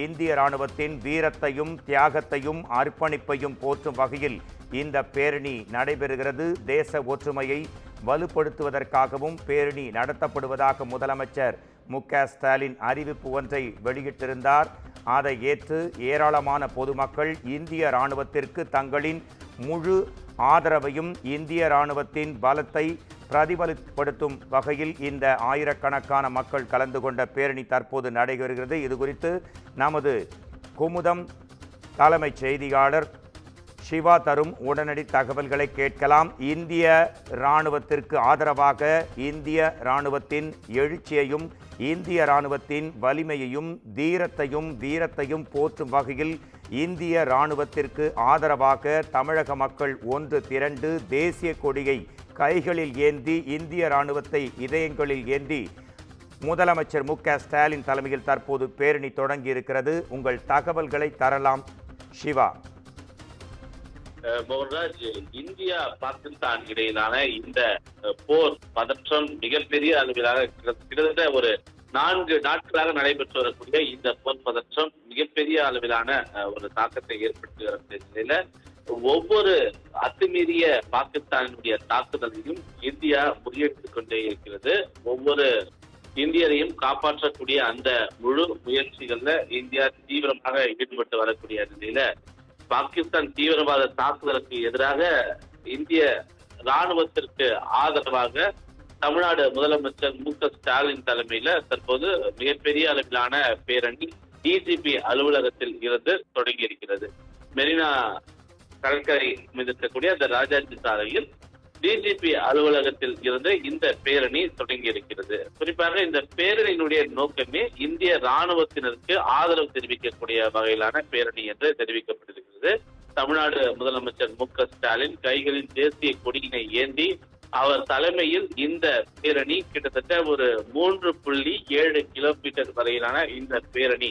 இந்திய ராணுவத்தின் வீரத்தையும் தியாகத்தையும் அர்ப்பணிப்பையும் போற்றும் வகையில் இந்த பேரணி நடைபெறுகிறது. தேச ஒற்றுமையை வலுப்படுத்துவதற்காகவும் பேரணி நடத்தப்படுவதாக முதலமைச்சர் மு.க.ஸ்டாலின் அறிவிப்பு ஒன்றை வெளியிட்டிருந்தார். அதை ஏற்று ஏராளமான பொதுமக்கள் இந்திய ராணுவத்திற்கு தங்களின் முழு ஆதரவையும் இந்திய ராணுவத்தின் பலத்தை பிரதிபலிப்படுத்தும் வகையில் இந்த ஆயிரக்கணக்கான மக்கள் கலந்து கொண்ட பேரணி தற்போது நடைபெறுகிறது. இது குறித்து நமது குமுதம் தலைமைச் செய்தியாளர் சிவா தரும் உடனடி தகவல்களை கேட்கலாம். இந்திய இராணுவத்திற்கு ஆதரவாக இந்திய இராணுவத்தின் எழுச்சியையும் இந்திய இராணுவத்தின் வலிமையையும் தீரத்தையும் வீரத்தையும் போற்றும் வகையில் இந்திய இராணுவத்திற்கு ஆதரவாக தமிழக மக்கள் ஒன்று திரண்டு தேசிய கொடியை கைகளில் ஏந்தி இந்திய இராணுவத்தை இதயங்களில் ஏந்தி முதலமைச்சர் மு.க.ஸ்டாலின் தலைமையில் தற்போது பேரணி தொடங்கியிருக்கிறது. உங்கள் தகவல்களை தரலாம் சிவா. மோகன்ராஜ், இந்தியா பாகிஸ்தான் இடையிலான இந்த போர் பதற்றம் மிகப்பெரிய அளவிலான கிட்டத்தட்ட ஒரு 4 நாட்களாக நடைபெற்று வரக்கூடிய இந்த போர் பதற்றம் மிகப்பெரிய அளவிலான ஒரு தாக்கத்தை ஏற்படுத்தி வரக்கூடிய நிலையில ஒவ்வொரு அத்துமீறிய பாகிஸ்தானுடைய தாக்குதலையும் இந்தியா முறியடித்துக் கொண்டே இருக்கிறது. ஒவ்வொரு இந்தியரையும் காப்பாற்றக்கூடிய அந்த முழு முயற்சிகள்ல இந்தியா தீவிரமாக ஈடுபட்டு வரக்கூடிய நிலையில பாகிஸ்தான் தீவிரவாத தாக்குதலுக்கு எதிராக இந்திய ராணுவத்திற்கு ஆதரவாக தமிழ்நாடு முதலமைச்சர் மு.க.ஸ்டாலின் தலைமையில தற்போது மிகப்பெரிய அளவிலான பேரணி டிஜிபி அலுவலகத்தில் இருந்து தொடங்கி இருக்கிறது. மெரினா கடற்கரை மீது இருக்கக்கூடிய அந்த ராஜாஜி சாலையில் டிஜிபி அலுவலகத்தில் இருந்து இந்த பேரணி தொடங்கி இருக்கிறது. குறிப்பாக இந்த பேரணியினுடைய நோக்கமே இந்திய ராணுவத்தினருக்கு ஆதரவு தெரிவிக்கக்கூடிய வகையிலான பேரணி என்று தெரிவிக்கப்பட்டிருக்கிறது. தமிழ்நாடு முதலமைச்சர் மு.க.ஸ்டாலின் கைகளில் தேசிய கொடியினை ஏந்தி அவர் தலைமையில் இந்த பேரணி கிட்டத்தட்ட ஒரு 3.7 கிலோமீட்டர் வரையிலான இந்த பேரணி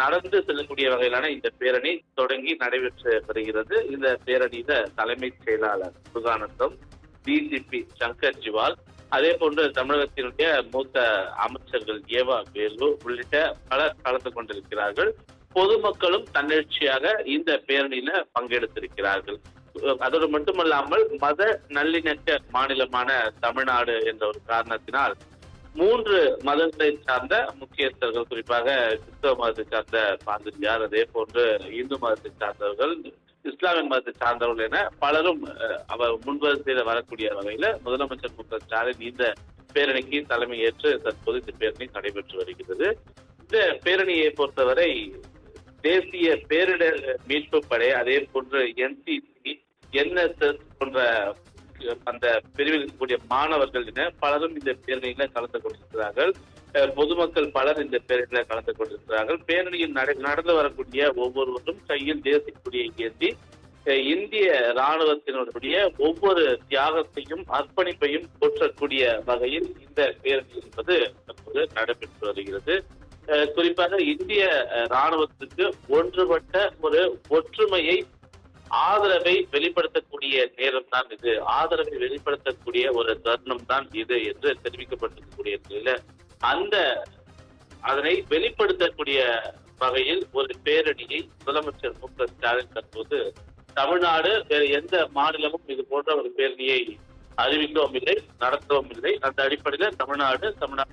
நடந்து செல்லக்கூடிய வகையிலான இந்த பேரணி தொடங்கி நடைபெற்று வருகிறது. இந்த பேரணியில தலைமைச் செயலாளர் சுகானந்தம், டிஜிபி சங்கர் ஜிவால், அதே போன்று தமிழகத்தினுடைய மூத்த அமைச்சர்கள் ஏவா வேலு உள்ளிட்ட பலர் கலந்து கொண்டிருக்கிறார்கள். பொதுமக்களும் தன்னெழுச்சியாக இந்த பேரணியில பங்கெடுத்திருக்கிறார்கள். அதோடு மட்டுமல்லாமல் மத நல்லிணக்க மாநிலமான தமிழ்நாடு என்ற ஒரு காரணத்தினால் 3 மதத்தை சார்ந்த முக்கியஸ்தர்கள், குறிப்பாக கிறிஸ்தவ மதத்தை சார்ந்த பாதிரியார், அதே போன்று இந்து மதத்தை சார்ந்தவர்கள், இஸ்லாமிய மதத்தை சார்ந்தவர்கள் என பலரும் அவர் முன்வரிசையில் வரக்கூடிய வகையில முதலமைச்சர் மு.க.ஸ்டாலின் இந்த பேரணிக்கு தலைமை ஏற்று தற்போது இந்த பேரணி நடைபெற்று வருகிறது. இந்த பேரணியை பொறுத்தவரை தேசிய பேரிடர் மீட்பு படை, அதே போன்று NCC, NSS போன்ற அந்த பிரிவில் இருக்கக்கூடிய மாணவர்கள் என பலரும் இந்த பேரணியில கலந்து கொண்டிருக்கிறார்கள். பொதுமக்கள் பலர் இந்த பேரணியில கலந்து கொண்டிருக்கிறார்கள். பேரணியில் நடந்து வரக்கூடிய ஒவ்வொருவரும் கையில் தேசிய கொடியை ஏந்தி இந்திய ராணுவத்தினுடைய ஒவ்வொரு தியாகத்தையும் அர்ப்பணிப்பையும் போற்றக்கூடிய வகையில் இந்த பேரணி என்பது தற்போது நடைபெற்று வருகிறது. குறிப்பாக இந்திய ராணுவத்துக்கு ஒன்றுபட்ட ஒரு ஒற்றுமையை ஆதரவை வெளிப்படுத்தக்கூடிய நேரம் தான் இது, ஆதரவை வெளிப்படுத்தக்கூடிய ஒரு தருணம் தான் இது என்று தெரிவிக்கப்பட்டிருக்கக்கூடிய நிலையில அதனை வெளிப்படுத்தக்கூடிய வகையில் ஒரு பேரணியை முதலமைச்சர் மு.க.ஸ்டாலின் தற்போது தமிழ்நாடு வேறு எந்த மாநிலமும் இது போன்ற ஒரு பேரணியை அறிவிக்கவும் இல்லை, நடத்தவும் இல்லை. அந்த அடிப்படையில் தமிழ்நாடு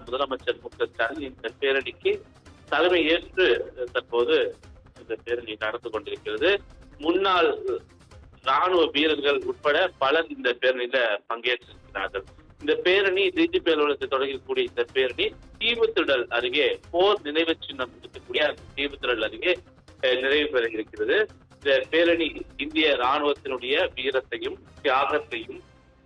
முதலமைச்சர் மு.க.ஸ்டாலின் இந்த பேரணிக்கு தலைமை ஏற்று தற்போது இந்த பேரணி நடந்து கொண்டிருக்கிறது. முன்னாள் ராணுவ வீரர்கள் உட்பட பலர் இந்த பேரணியில பங்கேற்றிருக்கிறார்கள். இந்த பேரணி டிஜிபி அலுவலகத்தை தொடங்கக்கூடிய இந்த பேரணி தீவுத்திடல் அருகே போர் நினைவு சின்னம் இருக்கக்கூடிய தீவுத்திடல் அருகே நிறைவு பெற இருக்கிறது. இந்த பேரணி இந்திய ராணுவத்தினுடைய வீரத்தையும் தியாகத்தையும்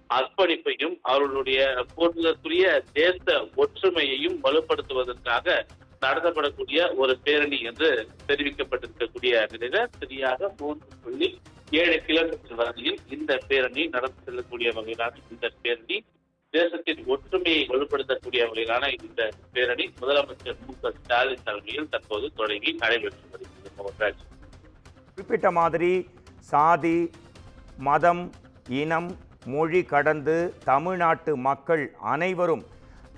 அர்ப்பணிப்பையும் அவர்களுடைய போர்களுக்குரிய தேச ஒற்றுமையையும் வலுப்படுத்துவதற்காக நடத்தப்படக்கூடிய ஒரு பேரணி என்று தெரிவிக்கப்பட்டிருக்கக்கூடிய நிலையில சரியாக 3.7 கிலோமீட்டர் வரையில் இந்த பேரணி நடந்து செல்லக்கூடிய வகையிலான இந்த பேரணி தேசத்தின் ஒற்றுமையை வலுப்படுத்தக்கூடிய வகையிலான இந்த பேரணி முதலமைச்சர் மு.க.ஸ்டாலின் தலைமையில் தற்போது தொடங்கி நடைபெற்று வருகிறது. குறிப்பிட்ட மாதிரி சாதி, மதம், இனம், மொழி கடந்து தமிழ்நாட்டு மக்கள் அனைவரும்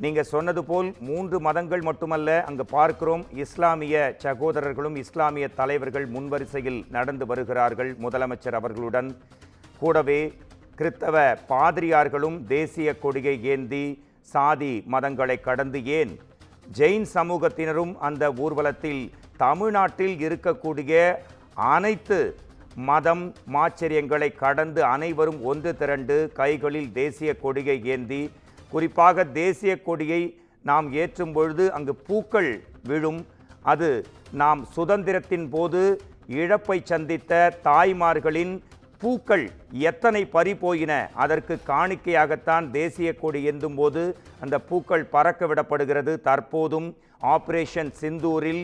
நீங்க சொன்னது போல் 3 மதங்கள் மட்டுமல்ல, அங்கு பார்க்கிறோம் இஸ்லாமிய சகோதரர்களும் இஸ்லாமிய தலைவர்கள் முன்வரிசையில் நடந்து வருகிறார்கள் முதலமைச்சர் அவர்களுடன். கூடவே கிறித்தவ பாதிரியார்களும் தேசிய கொடியை ஏந்தி சாதி மதங்களை கடந்து ஏன் ஜெயின் சமூகத்தினரும் அந்த ஊர்வலத்தில் தமிழ்நாட்டில் இருக்கக்கூடிய அனைத்து மதம் மாச்சரியங்களை கடந்து அனைவரும் ஒன்று திரண்டு கைகளில் தேசிய கொடியை ஏந்தி, குறிப்பாக தேசிய கொடியை நாம் ஏற்றும் பொழுது அங்கு பூக்கள் விழும். அது நாம் சுதந்திரத்தின் போது இழப்பை சந்தித்த தாய்மார்களின் பூக்கள் எத்தனை பறி போயின, அதற்கு காணிக்கையாகத்தான் தேசிய கொடி ஏந்தும் போது அந்த பூக்கள் பறக்க விடப்படுகிறது. தற்போதும் ஆபரேஷன் சிந்தூரில்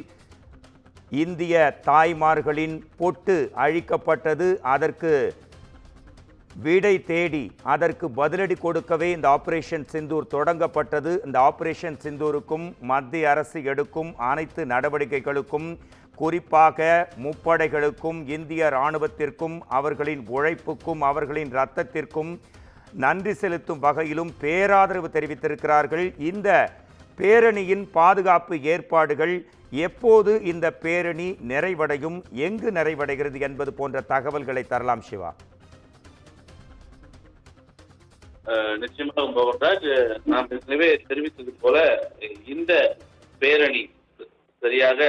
இந்திய தாய்மார்களின் பொட்டு அழிக்கப்பட்டது. அதற்கு விடை தேடி அதற்கு பதிலடி கொடுக்கவே இந்த ஆபரேஷன் சிந்தூர் தொடங்கப்பட்டது. இந்த ஆபரேஷன் சிந்தூருக்கும் மத்திய அரசு எடுக்கும் அனைத்து நடவடிக்கைகளுக்கும், குறிப்பாக முப்படைகளுக்கும் இந்திய இராணுவத்திற்கும் அவர்களின் உழைப்புக்கும் அவர்களின் இரத்தத்திற்கும் நன்றி செலுத்தும் வகையிலும் பேராதரவு தெரிவித்திருக்கிறார்கள். இந்த பேரணியின் பாதுகாப்பு ஏற்பாடுகள் எப்போது இந்த பேரணி நிறைவடையும், எங்கு நிறைவடைகிறது என்பது போன்ற தகவல்களை தரலாம் சிவா. நிச்சயமாக மோகன்ராஜ், நாம் ஏற்கனவே தெரிவித்தது போல இந்த பேரணி சரியாக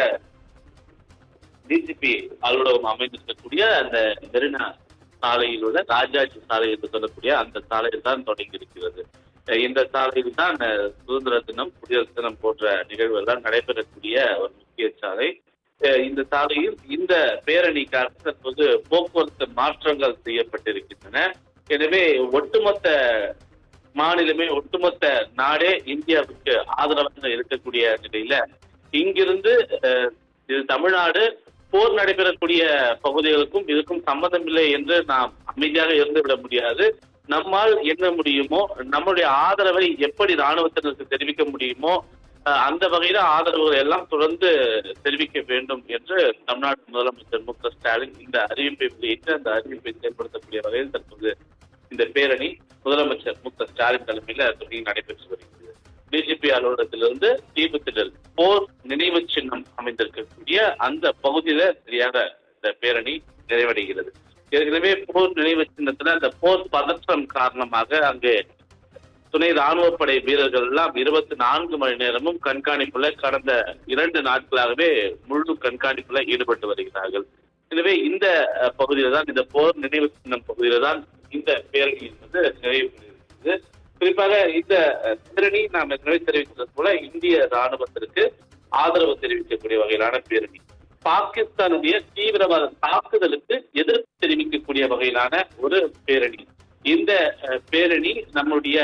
டிஜிபி அலுவலகம் அமைந்திருக்கக்கூடிய அந்த மெரினா சாலையில் உள்ள ராஜாஜி சாலை என்று சொல்லக்கூடிய அந்த சாலையில் தான் தொடங்கி இருக்கிறது. இந்த சாலையில் தான் சுதந்திர தினம், குடியரசு தினம் போன்ற நிகழ்வுகள் தான் நடைபெறக்கூடிய ஒரு முக்கிய சாலை. இந்த சாலையில் இந்த பேரணிக்காக தற்போது போக்குவரத்து மாற்றங்கள் செய்யப்பட்டிருக்கின்றன. எனவே ஒட்டுமொத்த மாநிலமே, ஒட்டுமொத்த நாடே இந்தியாவுக்கு ஆதரவாக இருக்கக்கூடிய நிலையில இங்கிருந்து இது தமிழ்நாடு போர் நடைபெறக்கூடிய பகுதிகளுக்கும் இதுக்கும் சம்மதம் இல்லை என்று நாம் அமைதியாக இருந்துவிட முடியாது. நம்மால் என்ன முடியுமோ, நம்முடைய ஆதரவை எப்படி இராணுவத்தினருக்கு தெரிவிக்க முடியுமோ அந்த வகையில ஆதரவுகள் எல்லாம் தொடர்ந்து தெரிவிக்க வேண்டும் என்று தமிழ்நாடு முதலமைச்சர் மு க ஸ்டாலின் இந்த அறிவிப்பை வெளியிட்டு அந்த அறிவிப்பை செயல்படுத்தக்கூடிய வகையில் தற்போது இந்த பேரணி முதலமைச்சர் மு க ஸ்டாலின் தலைமையில தொடங்கி நடைபெற்று வருகிறது. டிஜிபி அலுவலகத்திலிருந்து தீபத்திடல் போர் நினைவு சின்னம் அமைந்திருக்கக்கூடிய அந்த பகுதியில சரியாக இந்த பேரணி நிறைவடைகிறது. ஏற்கனவே போர் நினைவு சின்னத்துல அந்த போர் பதற்றம் காரணமாக அங்கு துணை ராணுவ படை வீரர்கள் எல்லாம் 24 மணி நேரமும் கண்காணிப்புல கடந்த 2 நாட்களாகவே முழு கண்காணிப்புல ஈடுபட்டு வருகிறார்கள். எனவே இந்த பகுதியில தான், இந்த போர் நினைவு சின்னம் பகுதியில தான் இந்த பேரணி என்பது நிறைவு பெறுகிறது. குறிப்பாக இந்த பேரணி நாம் ஏற்கனவே தெரிவித்தது போல இந்திய ராணுவத்திற்கு ஆதரவு தெரிவிக்கக்கூடிய வகையிலான பேரணி, பாகிஸ்தானுடைய தீவிரவாத தாக்குதலுக்கு எதிர்ப்பு தெரிவிக்கக்கூடிய வகையிலான ஒரு பேரணி. இந்த பேரணி நம்முடைய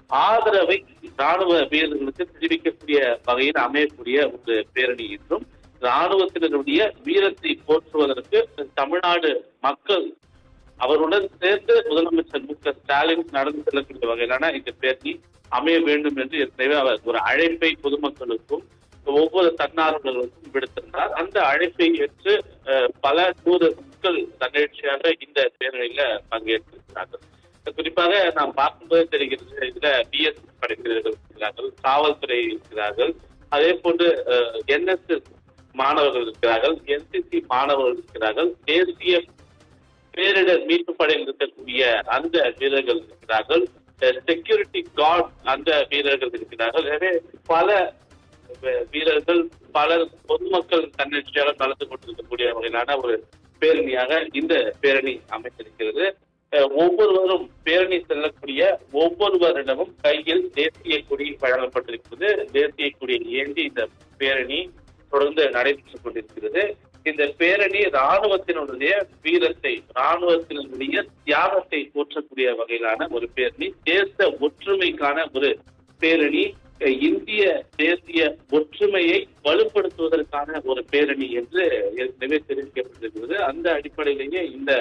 ஆதரவை ராணுவ வீரர்களுக்கு தெரிவிக்கக்கூடிய வகையில் அமையக்கூடிய ஒரு பேரணி என்றும், ராணுவத்தினருடைய வீரத்தை போற்றுவதற்கு தமிழ்நாடு மக்கள் அவருடன் சேர்ந்து முதலமைச்சர் மு க ஸ்டாலின் நடந்து செல்லக்கூடிய வகையிலான இந்த பேரணி அமைய வேண்டும் என்று ஏற்கனவே அவர் ஒரு அழைப்பை பொதுமக்களுக்கும் ஒவ்வொரு தன்னார்வலர்களுக்கும் விடுத்திருந்தார். அந்த அழைப்பை ஏற்று பல 100 மக்கள் தன்னெழுச்சியாக இந்த பேரணியில பங்கேற்றிருக்கிறார்கள். குறிப்பாக நாம் பார்க்கும்போது தெரிகிறது, இதுல பிஎஸ் படிக்கிறவர்கள் இருக்கிறார்கள், காவல்துறை இருக்கிறார்கள், அதே போன்று NSS மாணவர்கள் இருக்கிறார்கள், NCC மாணவர்கள் இருக்கிறார்கள், தேசிய பேரிடர் மீட்பு படையில் இருக்கக்கூடிய அந்த வீரர்கள் இருக்கிறார்கள், செக்யூரிட்டி கார்டு அந்த வீரர்கள் இருக்கிறார்கள். எனவே பல வீரர்கள், பலர் பொதுமக்கள் தன்னெழுச்சியாக கலந்து கொண்டிருக்கக்கூடிய வகையிலான ஒரு பேரணியாக இந்த பேரணி அமைந்திருக்கிறது. ஒவ்வொருவரும் பேரணி செல்லக்கூடிய ஒவ்வொருவரிடமும் கையில் தேசிய கொடி வழங்கப்பட்டிருக்கிறது. தேசிய கொடியை ஏந்தி இந்த பேரணி தொடர்ந்து நடைபெற்றுக் கொண்டிருக்கிறது. இந்த பேரணி ராணுவத்தினுடைய வீரத்தை, ராணுவத்தினுடைய தியாகத்தை போற்றக்கூடிய வகையிலான ஒரு பேரணி, தேச ஒற்றுமைக்கான ஒரு பேரணி, இந்திய தேசிய ஒற்றுமையை வலுப்படுத்துவதற்கான ஒரு பேரணி என்று ஏற்கனவே தெரிவிக்கப்பட்டிருக்கிறது. அந்த அடிப்படையிலேயே இந்த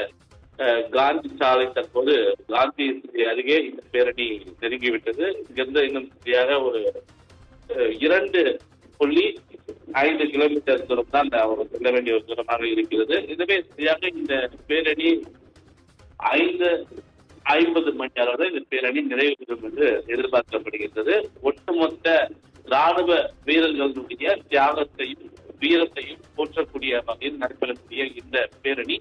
காந்தி சாலை தற்போது காந்தி அருகே இந்த பேரணி நெருங்கிவிட்டது. இங்கிருந்து இன்னும் சரியாக ஒரு 2.5 கிலோமீட்டர் தூரம் தான் செல்ல வேண்டிய ஒரு தூரமாக இருக்கிறது. இதுவே சரியாக இந்த பேரணி 50 மணி அளவில் இந்த பேரணி நிறைவு பெறும் என்று எதிர்பார்க்கப்படுகின்றது. ஒட்டுமொத்த ராணுவ வீரர்களுடைய தியாகத்தையும் வீரத்தையும் போற்றக்கூடிய வகையில் நடைபெறக்கூடிய இந்த பேரணி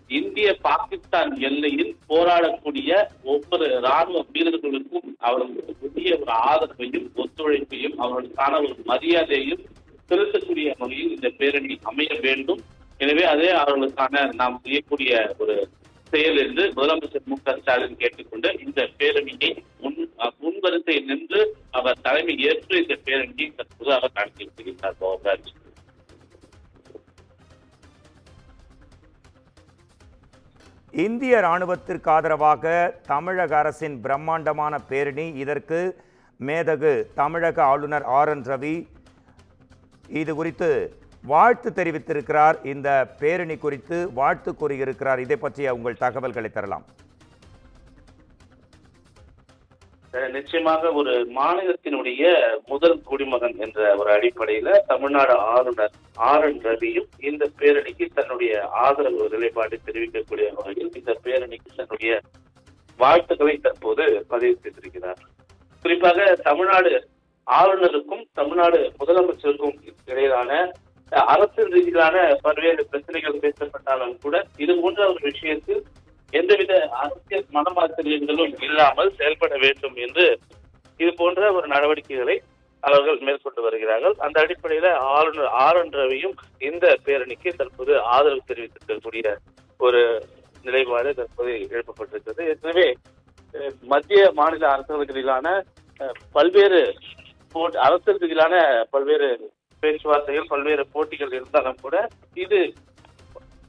இந்திய பாகிஸ்தான் எல்லையில் போராடக்கூடிய ஒவ்வொரு ராணுவ வீரர்களுக்கும் அவர்களுக்கு புதிய ஒரு ஆதரவையும் ஒத்துழைப்பையும் அவர்களுக்கான ஒரு மரியாதையையும் செலுத்தக்கூடிய வகையில் இந்த பேரணி அமைய வேண்டும். எனவே அதே அவர்களுக்கான நாம் செய்யக்கூடிய ஒரு செயல் என்று முதலமைச்சர் மு.க.ஸ்டாலின் கேட்டுக்கொண்டு இந்த பேரணியை முன்வரிசையில் நின்று அவர் தலைமை ஏற்று இந்த பேரணியை தற்போது அவர் நடத்தி வருகின்றார். பவன்ராஜ், இந்திய ராணுவத்திற்கு ஆதரவாக தமிழக அரசின் பிரம்மாண்டமான பேரணி. இதற்கு மேதகு தமிழக ஆளுநர் ஆர்.என். ரவி இது குறித்து வாழ்த்து தெரிவித்திருக்கிறார். இந்த பேரணி குறித்து வாழ்த்து கூறியிருக்கிறார். இதை பற்றிய உங்கள் தகவல்களை தரலாம். நிச்சயமாக ஒரு மாநிலத்தினுடைய முதல் குடிமகன் என்ற ஒரு அடிப்படையில தமிழ்நாடு ஆளுநர் ஆர்.என். ரவியும் இந்த பேரணிக்கு தன்னுடைய ஆதரவு நிலைப்பாட்டை தெரிவிக்கக்கூடிய வகையில் இந்த பேரணிக்கு தன்னுடைய வாழ்த்துக்களை தற்போது பதிவு செய்திருக்கிறார். குறிப்பாக தமிழ்நாடு ஆளுநருக்கும் தமிழ்நாடு முதலமைச்சருக்கும் இடையிலான அரசியல் ரீதியிலான பல்வேறு பிரச்சனைகள் பேசப்பட்டாலும் கூட இது போன்ற ஒரு விஷயத்தில் எந்தவித அரசியல் மனமாச்சரியங்களும் இல்லாமல் செயல்பட வேண்டும் என்று இது போன்ற ஒரு நடவடிக்கைகளை அவர்கள் மேற்கொண்டு வருகிறார்கள். அந்த அடிப்படையில ஆளுநர் ஆர்.என். ரவியும் இந்த பேரணிக்கு தற்போது ஆதரவு தெரிவித்திருக்கக்கூடிய ஒரு நிலைப்பாடு தற்போது எழுப்பப்பட்டிருக்கிறது. எனவே மத்திய மாநில அரசுகளிலான பல்வேறு அரசியல் ரீதியிலான பல்வேறு பேச்சுவார்த்தைகள் பல்வேறு போட்டிகள் இருந்தாலும் கூட இது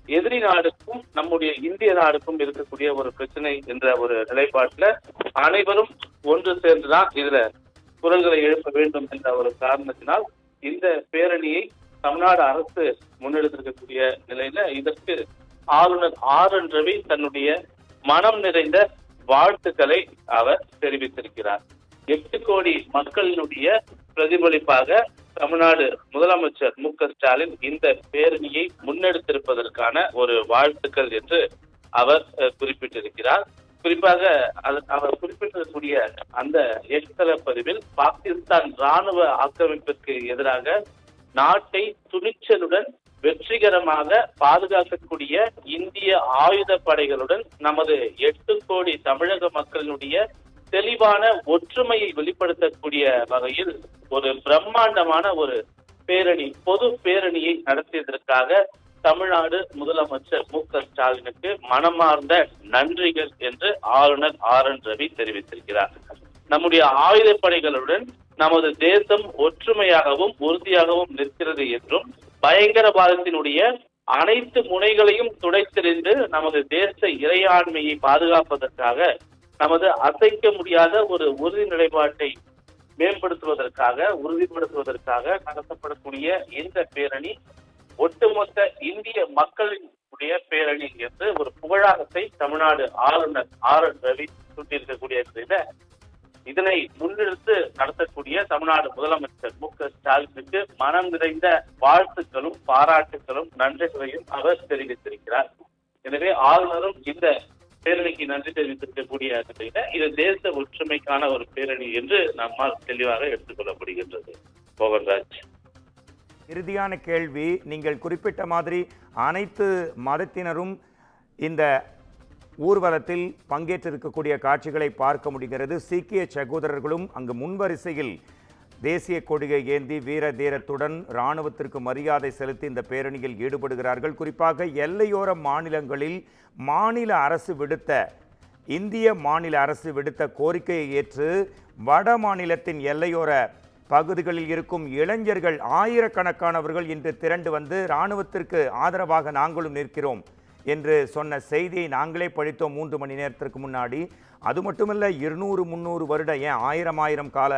எதிரி நாடுக்கும் நம்முடைய இந்திய நாடுக்கும் இருக்கக்கூடிய ஒரு பிரச்சனை என்ற ஒரு நிலைப்பாட்டுல அனைவரும் ஒன்று சேர்ந்துதான் இதுல குரல்களை எழுப்ப வேண்டும் என்ற ஒரு காரணத்தினால் இந்த பேரணியை தமிழ்நாடு அரசு முன்னெடுத்திருக்கக்கூடிய நிலையில இதற்கு ஆளுநர் ஆர்.என். ரவி தன்னுடைய மனம் நிறைந்த வாழ்த்துக்களை அவர் தெரிவித்திருக்கிறார். 8 கோடி மக்களினுடைய பிரதிபலிப்பாக தமிழ்நாடு முதலமைச்சர் மு.க.ஸ்டாலின் இந்த பேரணியை முன்னெடுத்திருப்பதற்கான ஒரு வாழ்த்துக்கள் என்று அவர் குறிப்பிட்டிருக்கிறார். குறிப்பாக அவர் குறிப்பிட்டிருக்கக்கூடிய அந்த எக்ஸ்தல பதிவில் பாகிஸ்தான் ராணுவ ஆக்கிரமிப்பிற்கு எதிராக நாட்டை துணிச்சலுடன் வெற்றிகரமாக பாதுகாக்கக்கூடிய இந்திய ஆயுத படைகளுடன் நமது 8 கோடி தமிழக மக்களினுடைய தெளிவான ஒற்றுமையை வெளிப்படுத்தக்கூடிய வகையில் ஒரு பிரம்மாண்டமான ஒரு பேரணி பொது பேரணியை நடத்தியதற்காக தமிழ்நாடு முதலமைச்சர் மு.க.ஸ்டாலினுக்கு மனமார்ந்த நன்றிகள் என்று ஆளுநர் ஆர்.என். ரவி தெரிவித்திருக்கிறார். நம்முடைய ஆயுதப்படைகளுடன் நமது தேசம் ஒற்றுமையாகவும் உறுதியாகவும் நிற்கிறது என்றும் பயங்கரவாதத்தினுடைய அனைத்து முனைகளையும் துடைத்தெறிந்து நமது தேச இறையாண்மையை பாதுகாப்பதற்காக நமது அசைக்க முடியாத ஒரு உறுதி நிலைப்பாட்டை உறுதிப்படுத்துவதற்காக நடத்தப்படக்கூடிய இந்த பேரணி ஒட்டுமொத்த இந்திய மக்களினுடைய பேரணி என்று ஒரு புகழாரத்தை தமிழ்நாடு ஆளுநர் ஆர்.என். ரவி சூட்டியிருக்கக்கூடிய இதனை முன்னெடுத்து நடத்தக்கூடிய தமிழ்நாடு முதலமைச்சர் மு.க.ஸ்டாலினுக்கு மனம் நிறைந்த வாழ்த்துக்களும் பாராட்டுகளும் நன்றிகளையும் அவர் தெரிவித்திருக்கிறார். எனவே ஆளுநரும் இந்த பேரணிக்கு நன்றி தெரிவித்திருக்கக்கூடிய நிலையில இது தேச ஒற்றுமைக்கான ஒரு பேரணி என்று நம்மால் தெளிவாக எடுத்துக்கொள்ளப்படுகின்றது. பவன்ராஜ், இறுதியான கேள்வி, நீங்கள் குறிப்பிட்ட மாதிரி அனைத்து மதத்தினரும் இந்த ஊர்வலத்தில் பங்கேற்றிருக்கக்கூடிய காட்சிகளை பார்க்க முடிகிறது. சீக்கிய சகோதரர்களும் அங்கு முன்வரிசையில் தேசிய கொடியை ஏந்தி வீர தீரத்துடன் இராணுவத்திற்கு மரியாதை செலுத்தி இந்த பேரணியில் ஈடுபடுகிறார்கள். குறிப்பாக எல்லையோர மாநிலங்களில் இந்திய மாநில அரசு விடுத்த கோரிக்கையை ஏற்று வட மாநிலத்தின் எல்லையோர பகுதிகளில் இருக்கும் இளைஞர்கள் ஆயிரக்கணக்கானவர்கள் இன்று திரண்டு வந்து இராணுவத்திற்கு ஆதரவாக நாங்களும் நிற்கிறோம் என்று சொன்ன செய்தியை நாங்களே படித்தோம் 3 மணி நேரத்திற்கு முன்னாடி. அது மட்டுமல்ல, 200-300 வருட ஏன் 1000 கால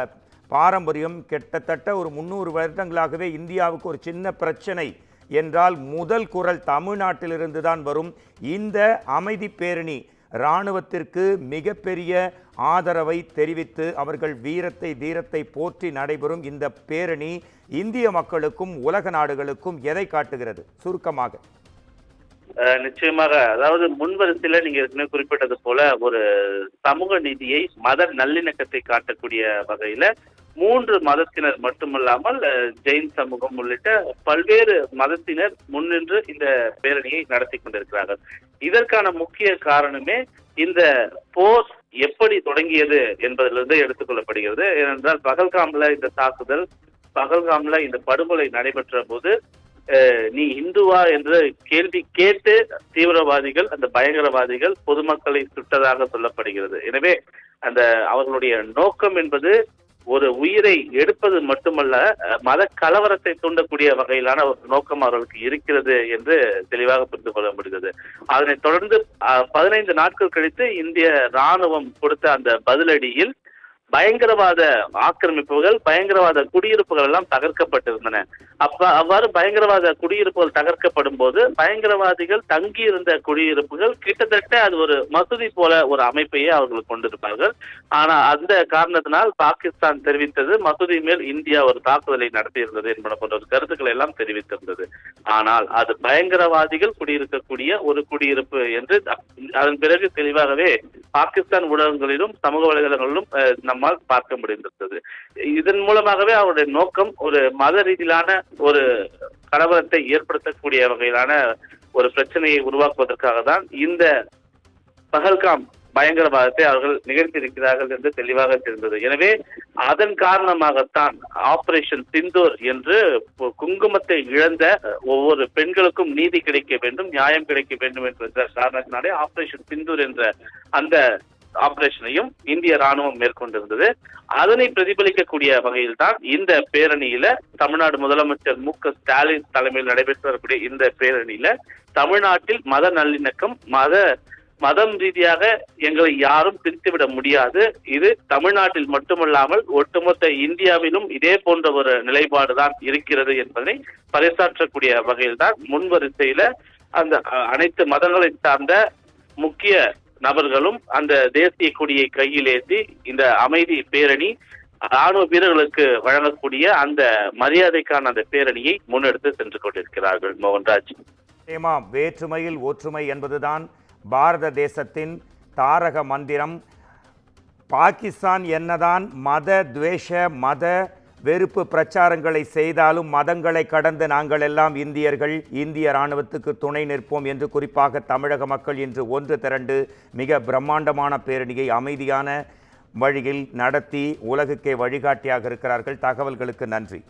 பாரம்பரியம், கிட்டத்தட்ட ஒரு 300 வருடங்களாகவே இந்தியாவுக்கு ஒரு சின்ன பிரச்சனை என்றால் முதல் குரல் தமிழ்நாட்டிலிருந்து தான் வரும். இந்த அமைதி பேரணி இராணுவத்திற்கு மிகப்பெரிய ஆதரவை தெரிவித்து அவர்கள் வீரத்தை தீரத்தை போற்றி நடைபெறும் இந்த பேரணி இந்திய மக்களுக்கும் உலக நாடுகளுக்கும் எதை காட்டுகிறது சுருக்கமாக? நிச்சயமாக. அதாவது முன்வரிசையில நீங்க ஏற்கனவே குறிப்பிட்டது போல ஒரு சமூக நீதியை, மத நல்லிணக்கத்தை காட்டக்கூடிய வகையில 3 மதத்தினர் மட்டுமல்லாமல் ஜெயின் சமூகம் உள்ளிட்ட பல்வேறு மதத்தினர் முன்னின்று இந்த பேரணியை நடத்தி கொண்டிருக்கிறார்கள். இதற்கான முக்கிய காரணமே இந்த போர் எப்படி தொடங்கியது என்பதிலிருந்து எடுத்துக்கொள்ளப்படுகிறது. ஏனென்றால் பகல்காம்ல இந்த தாக்குதல், பகல்காம்ல இந்த படுகொலை நடைபெற்ற போது நீ இந்துவா என்று கேள்வி கேட்டு தீவிரவாதிகள், அந்த பயங்கரவாதிகள் பொதுமக்களை சுட்டதாக சொல்லப்படுகிறது. எனவே அந்த அவர்களுடைய நோக்கம் என்பது ஒரு உயிரை எடுப்பது மட்டுமல்ல, மத கலவரத்தை தூண்டக்கூடிய வகையிலான ஒரு நோக்கம் அவர்களுக்கு இருக்கிறது என்று தெளிவாக புரிந்து கொள்ள முடிகிறது. அதனைத் தொடர்ந்து 15 நாட்கள் கழித்து இந்திய ராணுவம் கொடுத்த அந்த பதிலடியில் பயங்கரவாத ஆக்கிரமிப்புகள், பயங்கரவாத குடியிருப்புகள் எல்லாம் தகர்க்கப்பட்டிருந்தன. அவ்வாறு பயங்கரவாத குடியிருப்புகள் தகர்க்கப்படும் போது பயங்கரவாதிகள் தங்கியிருந்த குடியிருப்புகள் கிட்டத்தட்ட அது ஒரு மசூதி போல ஒரு அமைப்பையே அவர்கள் கொண்டிருப்பார்கள். ஆனா அந்த காரணத்தினால் பாகிஸ்தான் தெரிவித்தது மசூதி மேல் இந்தியா ஒரு தாக்குதலை நடத்தியிருந்தது என்பன போன்ற ஒரு கருத்துக்களை எல்லாம் தெரிவித்திருந்தது. ஆனால் அது பயங்கரவாதிகள் குடியிருக்கக்கூடிய ஒரு குடியிருப்பு என்று அதன் பிறகு தெளிவாகவே பாகிஸ்தான் ஊடகங்களிலும் சமூக வலைதளங்களிலும் நம்மால் பார்க்க முடிந்திருந்தது. இதன் மூலமாகவே அவருடைய நோக்கம் ஒரு மத ரீதியிலான ஒரு கலவரத்தை ஏற்படுத்தக்கூடிய வகையிலான ஒரு பிரச்சனையை உருவாக்குவதற்காக தான் இந்த பகல்காம் பயங்கரவாதத்தை அவர்கள் நிகழ்த்தியிருக்கிறார்கள் என்று தெளிவாக தெரிந்தது. எனவே அதன் காரணமாகத்தான் ஆபரேஷன் சிந்தூர் என்று குங்குமத்தை இழந்த ஒவ்வொரு பெண்களுக்கும் நீதி கிடைக்க வேண்டும், நியாயம் கிடைக்க வேண்டும் என்ற காரணத்தினாலே ஆபரேஷன் சிந்தூர் என்ற அந்த ஆபரேஷனையும் இந்திய ராணுவம் மேற்கொண்டிருந்தது. அதனை பிரதிபலிக்கக்கூடிய வகையில் தான் இந்த பேரணியில தமிழ்நாடு முதலமைச்சர் மு.க.ஸ்டாலின் தலைமையில் நடைபெற்று வரக்கூடிய இந்த பேரணியில தமிழ்நாட்டில் மத நல்லிணக்கம், மதம் ரீதியாக எங்களை யாரும் பிரித்துவிட முடியாது, இது தமிழ்நாட்டில் மட்டுமல்லாமல் ஒட்டுமொத்த இந்தியாவிலும் இதே போன்ற ஒரு நிலைப்பாடுதான் இருக்கிறது என்பதனை பறைசாற்றக்கூடிய வகையில் தான் முன்வரிசையில அந்த அனைத்து மதங்களை சார்ந்த முக்கிய நபர்களும் அந்த தேசிய கொடியை கையில் ஏந்தி இந்த அமைதி பேரணி, ராணுவ வீரர்களுக்கு வழங்கக்கூடிய அந்த மரியாதைக்கான அந்த பேரணியை முன்னெடுத்து சென்று கொண்டிருக்கிறார்கள். மோகன்ராஜ், வேற்றுமையில் ஒற்றுமை என்பதுதான் பாரத தேசத்தின் தாரக மந்திரம். பாகிஸ்தான் என்னதான் மத துவேஷ, மத வெறுப்பு பிரச்சாரங்களை செய்தாலும் மதங்களை கடந்து நாங்கள் எல்லாம் இந்தியர்கள், இந்திய இராணுவத்துக்கு துணை நிற்போம் என்று குறிப்பாக தமிழக மக்கள் இன்று ஒன்று திரண்டு மிக பிரம்மாண்டமான பேரணியை அமைதியான வழியில் நடத்தி உலகுக்கே வழிகாட்டியாக இருக்கிறார்கள். தகவல்களுக்கு நன்றி.